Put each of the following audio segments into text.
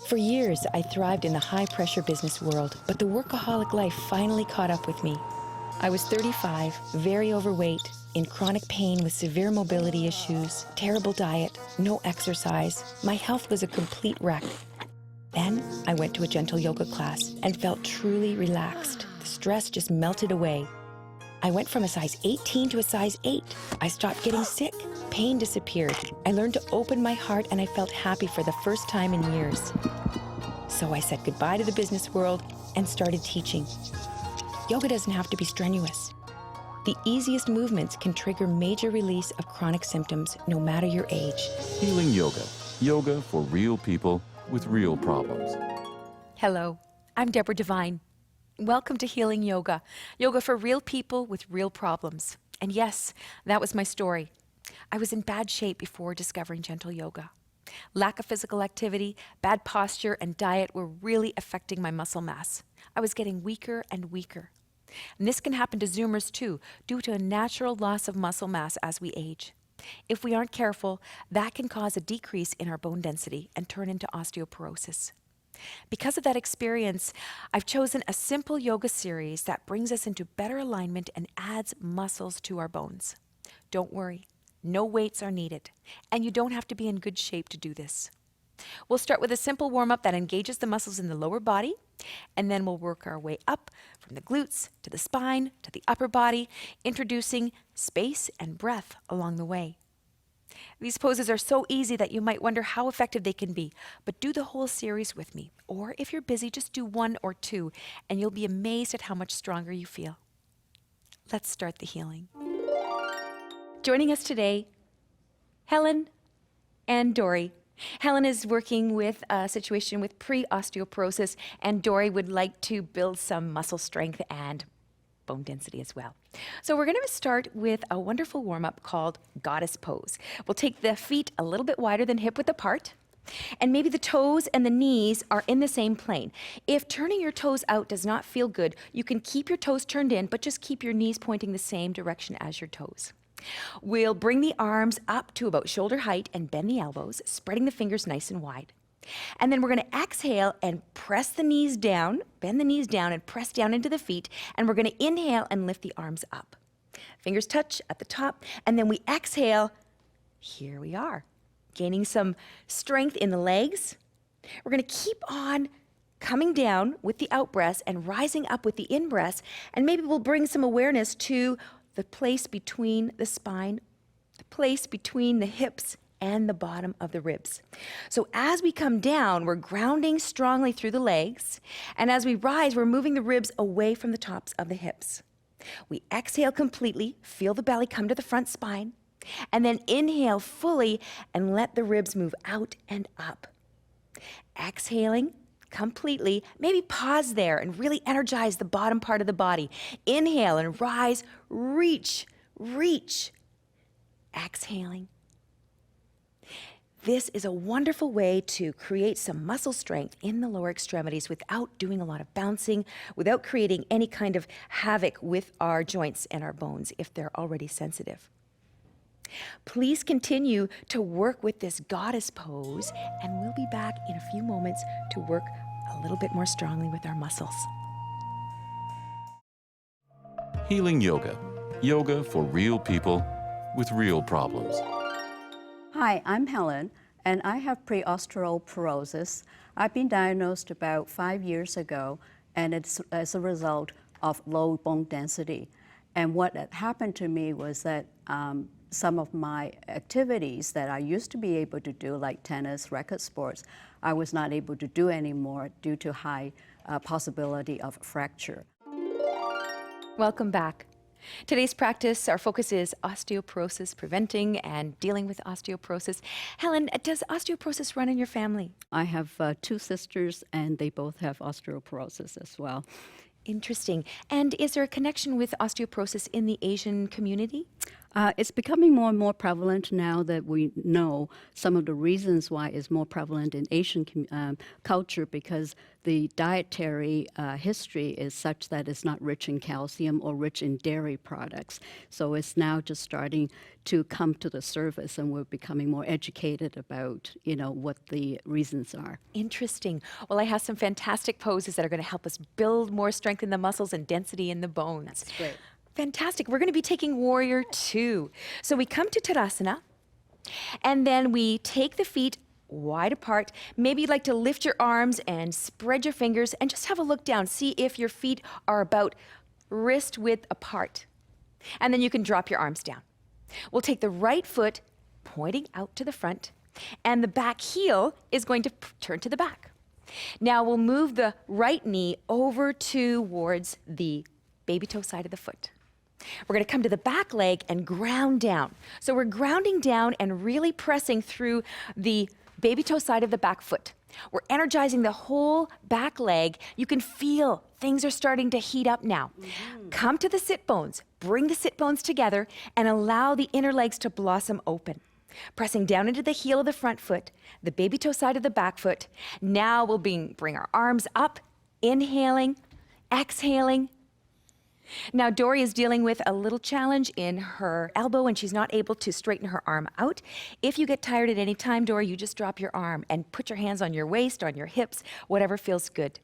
For years, I thrived in the high-pressure business world, but the workaholic life finally caught up with me. I was 35, very overweight, in chronic pain with severe mobility issues, terrible diet, no exercise. My health was a complete wreck. Then I went to a gentle yoga class and felt truly relaxed. The stress just melted away. I went from a size 18 to a size 8. I stopped getting sick. Pain disappeared. I learned to open my heart and I felt happy for the first time in years. So I said goodbye to the business world and started teaching. Yoga doesn't have to be strenuous. The easiest movements can trigger major release of chronic symptoms, no matter your age. Healing Yoga. Yoga for real people with real problems. Hello, I'm Deborah Devine. Welcome to Healing Yoga. Yoga for real people with real problems. And yes, that was my story. I was in bad shape before discovering gentle yoga. Lack of physical activity, bad posture, and diet were really affecting my muscle mass. I was getting weaker and weaker. And this can happen to Zoomers too, due to a natural loss of muscle mass as we age. If we aren't careful, that can cause a decrease in our bone density and turn into osteoporosis. Because of that experience, I've chosen a simple yoga series that brings us into better alignment and adds muscles to our bones. Don't worry, no weights are needed, and you don't have to be in good shape to do this. We'll start with a simple warm-up that engages the muscles in the lower body, and then we'll work our way up from the glutes to the spine to the upper body, introducing space and breath along the way. These poses are so easy that you might wonder how effective they can be, but do the whole series with me. Or if you're busy, just do one or two, and you'll be amazed at how much stronger you feel. Let's start the healing. Joining us today, Helen and Dory. Helen is working with a situation with pre-osteoporosis, and Dory would like to build some muscle strength and bone density as well. So we're going to start with a wonderful warm-up called Goddess Pose. We'll take the feet a little bit wider than hip width apart, and maybe the toes and the knees are in the same plane. If turning your toes out does not feel good, you can keep your toes turned in, but just keep your knees pointing the same direction as your toes. We'll bring the arms up to about shoulder height and bend the elbows, spreading the fingers nice and wide. And then we're going to exhale and press the knees down, bend the knees down and press down into the feet. And we're going to inhale and lift the arms up. Fingers touch at the top. And then we exhale. Here we are, gaining some strength in the legs. We're going to keep on coming down with the out breaths and rising up with the in breaths. And maybe we'll bring some awareness to the place between the spine, the place between the hips and the bottom of the ribs. So as we come down, we're grounding strongly through the legs. And as we rise, we're moving the ribs away from the tops of the hips. We exhale completely, feel the belly come to the front spine, and then inhale fully and let the ribs move out and up. Exhaling completely, maybe pause there and really energize the bottom part of the body. Inhale and rise, reach, reach. Exhaling. This is a wonderful way to create some muscle strength in the lower extremities without doing a lot of bouncing, without creating any kind of havoc with our joints and our bones if they're already sensitive. Please continue to work with this goddess pose, and we'll be back in a few moments to work a little bit more strongly with our muscles. Healing Yoga. Yoga for real people with real problems. Hi, I'm Helen, and I have pre-osteoporosis. I've been diagnosed about 5 years ago, and it's as a result of low bone density. And what had happened to me was that some of my activities that I used to be able to do, like tennis, racket sports, I was not able to do anymore due to high possibility of fracture. Welcome back. Today's practice, our focus is osteoporosis, preventing and dealing with osteoporosis. Helen, does osteoporosis run in your family? I have 2 sisters, and they both have osteoporosis as well. Interesting. And is there a connection with osteoporosis in the Asian community? It's becoming more and more prevalent now that we know some of the reasons why it's more prevalent in Asian culture, because the dietary history is such that it's not rich in calcium or rich in dairy products. So it's now just starting to come to the surface, and we're becoming more educated about, what the reasons are. Interesting. Well, I have some fantastic poses that are going to help us build more strength in the muscles and density in the bones. That's great. Fantastic. We're going to be taking Warrior 2. So we come to Tadasana, and then we take the feet wide apart. Maybe you'd like to lift your arms and spread your fingers and just have a look down. See if your feet are about wrist width apart. And then you can drop your arms down. We'll take the right foot pointing out to the front, and the back heel is going to turn to the back. Now we'll move the right knee over towards the baby toe side of the foot. We're going to come to the back leg and ground down. So we're grounding down and really pressing through the baby toe side of the back foot. We're energizing the whole back leg. You can feel things are starting to heat up now. Come to the sit bones. Bring the sit bones together and allow the inner legs to blossom open. Pressing down into the heel of the front foot, the baby toe side of the back foot. Now we'll bring our arms up, inhaling, exhaling. Now, Dory is dealing with a little challenge in her elbow, and she's not able to straighten her arm out. If you get tired at any time, Dory, you just drop your arm and put your hands on your waist, on your hips, whatever feels good.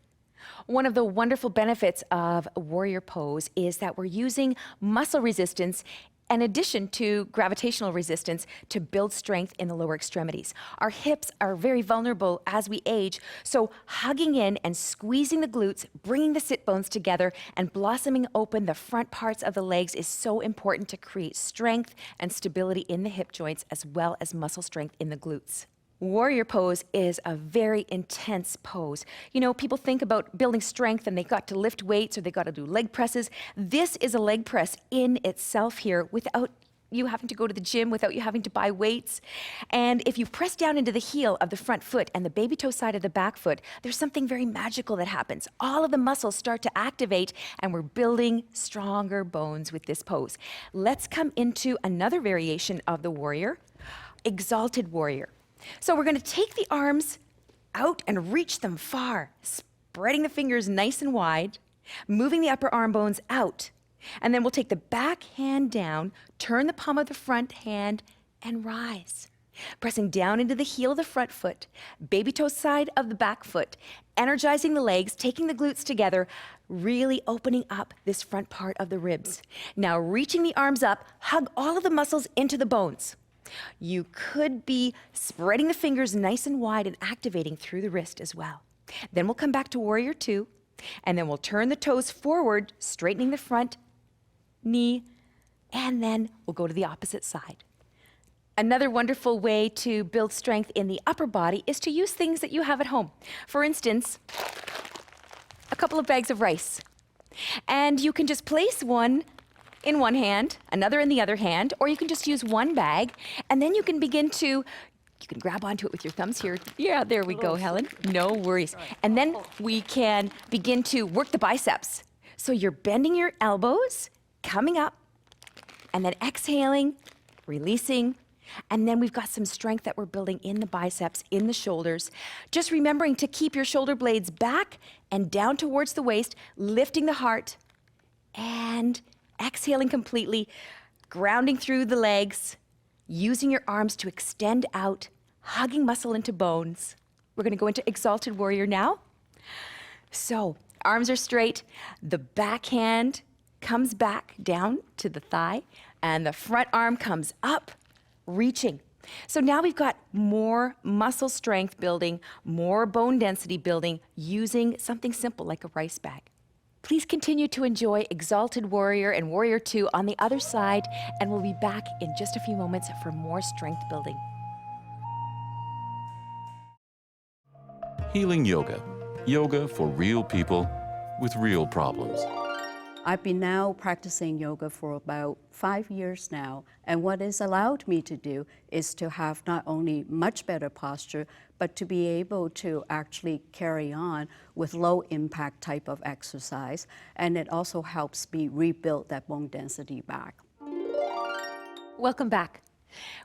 One of the wonderful benefits of Warrior Pose is that we're using muscle resistance in addition to gravitational resistance to build strength in the lower extremities. Our hips are very vulnerable as we age, so hugging in and squeezing the glutes, bringing the sit bones together, and blossoming open the front parts of the legs is so important to create strength and stability in the hip joints, as well as muscle strength in the glutes. Warrior pose is a very intense pose. People think about building strength and they got to lift weights or they got to do leg presses. This is a leg press in itself here without you having to go to the gym, without you having to buy weights. And if you press down into the heel of the front foot and the baby toe side of the back foot, there's something very magical that happens. All of the muscles start to activate and we're building stronger bones with this pose. Let's come into another variation of the warrior, exalted warrior. So we're going to take the arms out and reach them far, spreading the fingers nice and wide, moving the upper arm bones out. And then we'll take the back hand down, turn the palm of the front hand, and rise. Pressing down into the heel of the front foot, baby toe side of the back foot, energizing the legs, taking the glutes together, really opening up this front part of the ribs. Now reaching the arms up, hug all of the muscles into the bones. You could be spreading the fingers nice and wide and activating through the wrist as well. Then we'll come back to Warrior 2, and then we'll turn the toes forward, straightening the front knee, and then we'll go to the opposite side. Another wonderful way to build strength in the upper body is to use things that you have at home. For instance, a couple of bags of rice. And you can just place one in one hand, another in the other hand, or you can just use one bag, and then you can begin to, you can grab onto it with your thumbs here. Yeah, there we go, Helen. No worries. And then we can begin to work the biceps. So you're bending your elbows, coming up, and then exhaling, releasing, and then we've got some strength that we're building in the biceps, in the shoulders. Just remembering to keep your shoulder blades back and down towards the waist, lifting the heart, and exhaling completely, grounding through the legs, using your arms to extend out, hugging muscle into bones. We're going to go into exalted warrior now. So arms are straight, the back hand comes back down to the thigh, and the front arm comes up, reaching. So now we've got more muscle strength building, more bone density building, using something simple like a rice bag. Please continue to enjoy Exalted Warrior and Warrior 2 on the other side, and we'll be back in just a few moments for more strength building. Healing Yoga. Yoga for real people with real problems. I've been now practicing yoga for about 5 years now, and what it's allowed me to do is to have not only much better posture, but to be able to actually carry on with low impact type of exercise, and it also helps me rebuild that bone density back. Welcome back.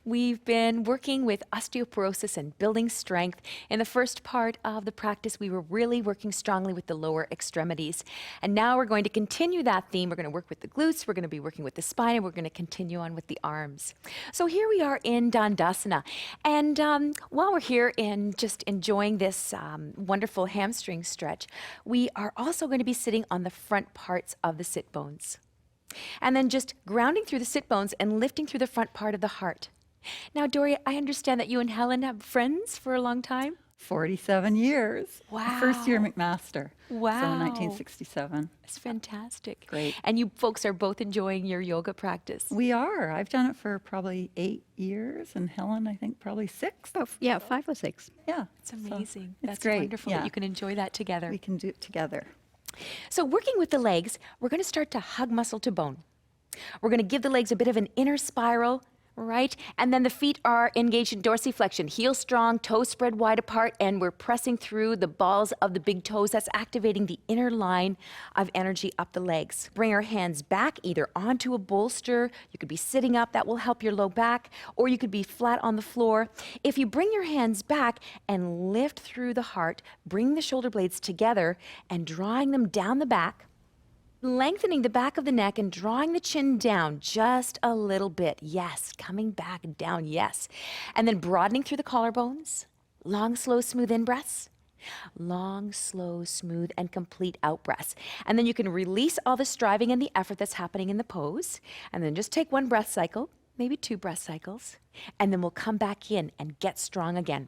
We've been working with osteoporosis and building strength. In the first part of the practice, we were really working strongly with the lower extremities. And now we're going to continue that theme. We're going to work with the glutes, we're going to be working with the spine, and we're going to continue on with the arms. So here we are in Dandasana. And while we're here in just enjoying this wonderful hamstring stretch, we are also going to be sitting on the front parts of the sit bones. And then just grounding through the sit bones and lifting through the front part of the heart. Now, Dory, I understand that you and Helen have friends for a long time. 47 years. First year Wow. McMaster. Wow. So 1967. It's fantastic. Great. And you folks are both enjoying your yoga practice. We are. I've done it for probably 8 years, and Helen, I think, probably 6. Oh, yeah, 5 or 6. Yeah. It's amazing. it's That's great. wonderful Yeah. that you can enjoy that together. We can do it together. So working with the legs, we're going to start to hug muscle to bone. We're going to give the legs a bit of an inner spiral, right? And then the feet are engaged in dorsiflexion, heel strong, toes spread wide apart, and we're pressing through the balls of the big toes. That's activating the inner line of energy up the legs. Bring our hands back, either onto a bolster. You could be sitting up, that will help your low back, or you could be flat on the floor. If you bring your hands back and lift through the heart, bring the shoulder blades together and drawing them down the back, lengthening the back of the neck and drawing the chin down just a little bit. Yes, coming back down, yes. And then broadening through the collarbones. Long, slow, smooth in-breaths. Long, slow, smooth, and complete out-breaths. And then you can release all the striving and the effort that's happening in the pose. And then just take one breath cycle, maybe 2 breath cycles. And then we'll come back in and get strong again.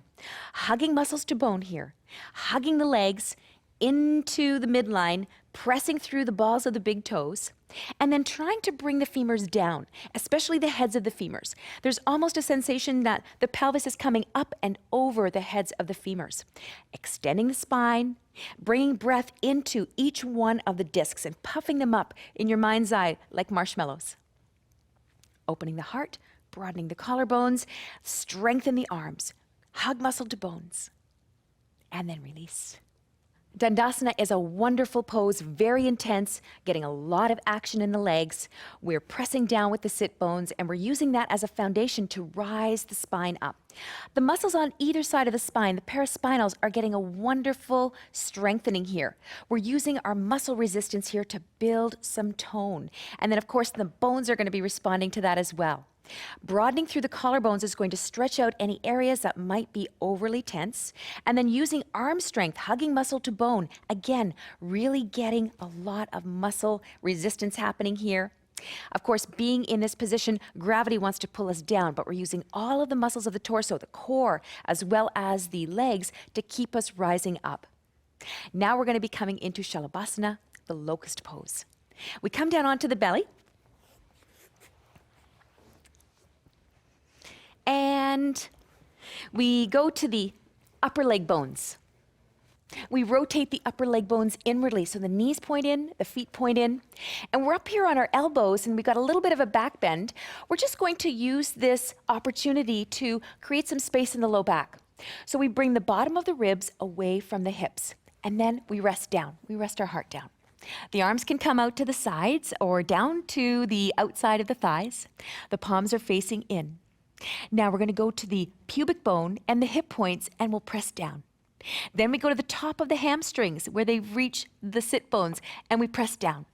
Hugging muscles to bone here. Hugging the legs into the midline, pressing through the balls of the big toes, and then trying to bring the femurs down, especially the heads of the femurs. There's almost a sensation that the pelvis is coming up and over the heads of the femurs. Extending the spine, bringing breath into each one of the discs and puffing them up in your mind's eye like marshmallows. Opening the heart, broadening the collarbones, strengthen the arms, hug muscle to bones, and then release. Dandasana is a wonderful pose, very intense, getting a lot of action in the legs. We're pressing down with the sit bones, and we're using that as a foundation to rise the spine up. The muscles on either side of the spine, the paraspinals, are getting a wonderful strengthening here. We're using our muscle resistance here to build some tone. And then, of course, the bones are going to be responding to that as well. Broadening through the collarbones is going to stretch out any areas that might be overly tense. And then using arm strength, hugging muscle to bone. Again, really getting a lot of muscle resistance happening here. Of course, being in this position, gravity wants to pull us down, but we're using all of the muscles of the torso, the core, as well as the legs to keep us rising up. Now we're going to be coming into Shalabhasana, the locust pose. We come down onto the belly. And we go to the upper leg bones. We rotate the upper leg bones inwardly, so the knees point in, the feet point in, and we're up here on our elbows, and we've got a little bit of a back bend. We're just going to use this opportunity to create some space in the low back. So we bring the bottom of the ribs away from the hips, and then we rest down. We rest our heart down. The arms can come out to the sides or down to the outside of the thighs. The palms are facing in. Now we're going to go to the pubic bone and the hip points, and we'll press down. Then we go to the top of the hamstrings where they reach the sit bones, and we press down.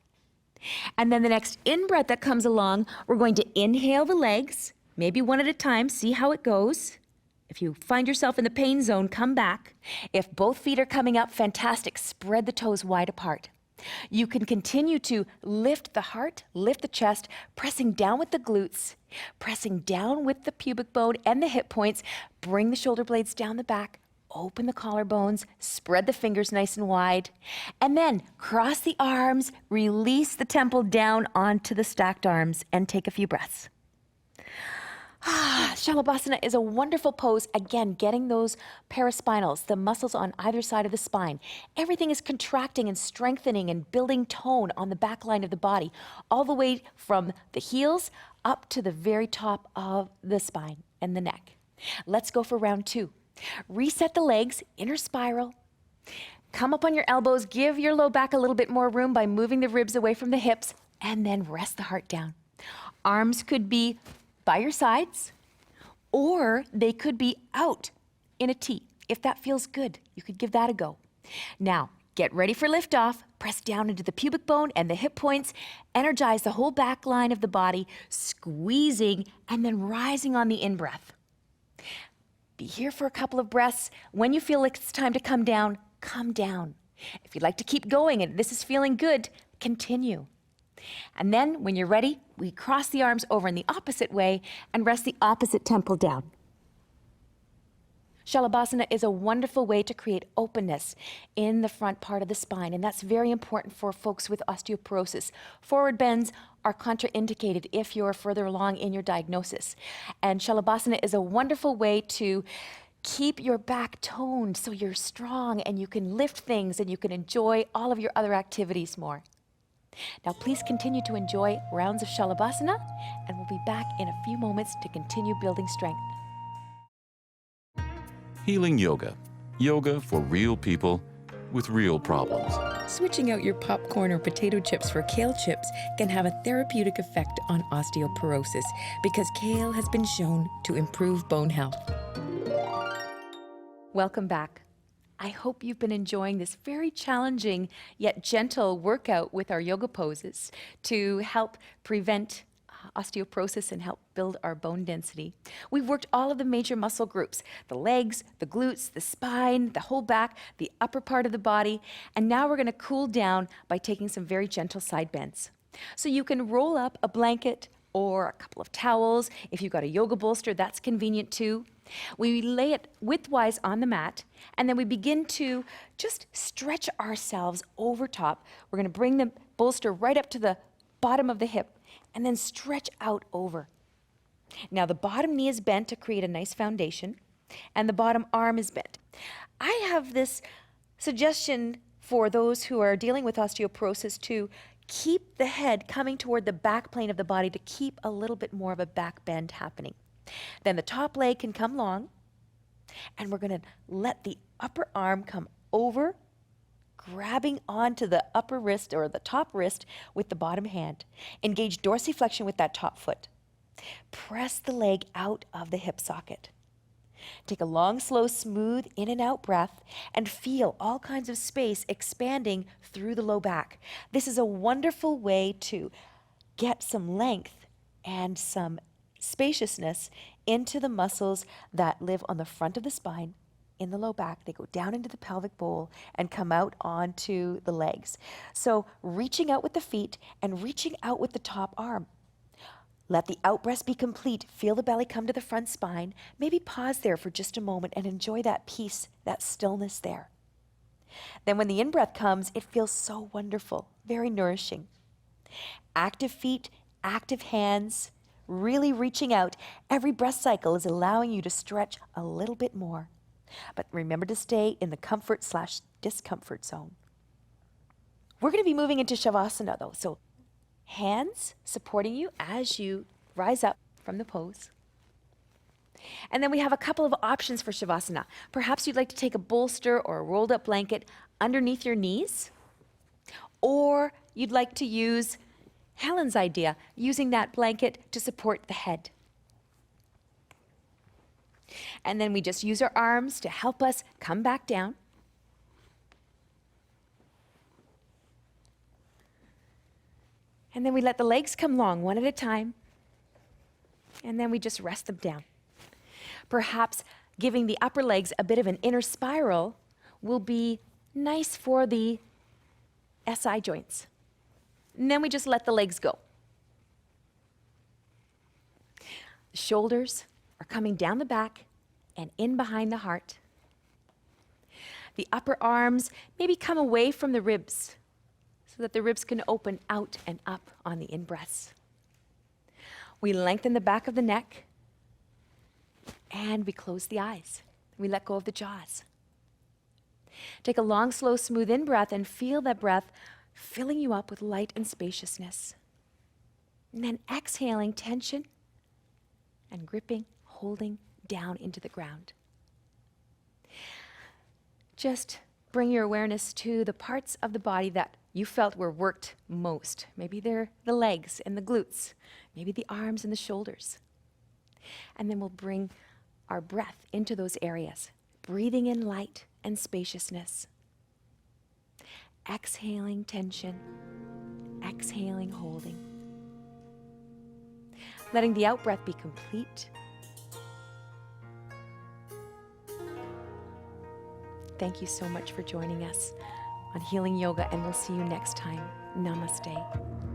And then the next in-breath that comes along, we're going to inhale the legs, maybe one at a time, see how it goes. If you find yourself in the pain zone, come back. If both feet are coming up, fantastic. Spread the toes wide apart. You can continue to lift the heart, lift the chest, pressing down with the glutes, pressing down with the pubic bone and the hip points. Bring the shoulder blades down the back, open the collarbones, spread the fingers nice and wide, and then cross the arms, release the temple down onto the stacked arms, and take a few breaths. Shalabhasana is a wonderful pose, again, getting those paraspinals, the muscles on either side of the spine. Everything is contracting and strengthening and building tone on the back line of the body, all the way from the heels up to the very top of the spine and the neck. Let's go for round 2. Reset the legs, inner spiral. Come up on your elbows, give your low back a little bit more room by moving the ribs away from the hips, and then rest the heart down. Arms could be by your sides, or they could be out in a T. If that feels good, you could give that a go. Now, get ready for liftoff. Press down into the pubic bone and the hip points. Energize the whole back line of the body, squeezing and then rising on the in-breath. Be here for a couple of breaths. When you feel like it's time to come down, come down. If you'd like to keep going and this is feeling good, continue. And then when you're ready, we cross the arms over in the opposite way and rest the opposite temple down. Shalabhasana is a wonderful way to create openness in the front part of the spine, and that's very important for folks with osteoporosis. Forward bends are contraindicated if you're further along in your diagnosis. And Shalabhasana is a wonderful way to keep your back toned so you're strong and you can lift things and you can enjoy all of your other activities more. Now please continue to enjoy rounds of Shalabhasana, and we'll be back in a few moments to continue building strength. Healing Yoga. Yoga for real people with real problems. Switching out your popcorn or potato chips for kale chips can have a therapeutic effect on osteoporosis because kale has been shown to improve bone health. Welcome back. I hope you've been enjoying this very challenging yet gentle workout with our yoga poses to help prevent osteoporosis and help build our bone density. We've worked all of the major muscle groups, the legs, the glutes, the spine, the whole back, the upper part of the body, and now we're going to cool down by taking some very gentle side bends. So you can roll up a blanket or a couple of towels. If you've got a yoga bolster, that's convenient too. We lay it widthwise on the mat, and then we begin to just stretch ourselves over top. We're going to bring the bolster right up to the bottom of the hip and then stretch out over. Now the bottom knee is bent to create a nice foundation, and the bottom arm is bent. I have this suggestion for those who are dealing with osteoporosis to keep the head coming toward the back plane of the body to keep a little bit more of a back bend happening. Then the top leg can come long, and we're going to let the upper arm come over, grabbing onto the upper wrist or the top wrist with the bottom hand. Engage dorsiflexion with that top foot. Press the leg out of the hip socket. Take a long, slow, smooth in and out breath and feel all kinds of space expanding through the low back. This is a wonderful way to get some length and some spaciousness into the muscles that live on the front of the spine, in the low back. They go down into the pelvic bowl and come out onto the legs. So reaching out with the feet and reaching out with the top arm. Let the out breath be complete. Feel the belly come to the front spine. Maybe pause there for just a moment and enjoy that peace, that stillness there. Then when the in-breath comes, it feels so wonderful, very nourishing. Active feet, active hands, really reaching out. Every breath cycle is allowing you to stretch a little bit more. But remember to stay in the comfort/discomfort zone. We're going to be moving into Shavasana though. So hands supporting you as you rise up from the pose. And then we have a couple of options for Shavasana. Perhaps you'd like to take a bolster or a rolled up blanket underneath your knees, or you'd like to use Helen's idea, using that blanket to support the head. And then we just use our arms to help us come back down. And then we let the legs come long one at a time. And then we just rest them down. Perhaps giving the upper legs a bit of an inner spiral will be nice for the SI joints. And then we just let the legs go. The shoulders are coming down the back and in behind the heart. The upper arms maybe come away from the ribs so that the ribs can open out and up on the in-breaths. We lengthen the back of the neck and we close the eyes. We let go of the jaws. Take a long, slow, smooth in-breath and feel that breath filling you up with light and spaciousness. And then exhaling tension and gripping, holding down into the ground. Just bring your awareness to the parts of the body that you felt were worked most. Maybe they're the legs and the glutes, maybe the arms and the shoulders. And then we'll bring our breath into those areas, breathing in light and spaciousness. Exhaling tension, exhaling holding. Letting the out-breath be complete. Thank you so much for joining us on Healing Yoga, and we'll see you next time. Namaste.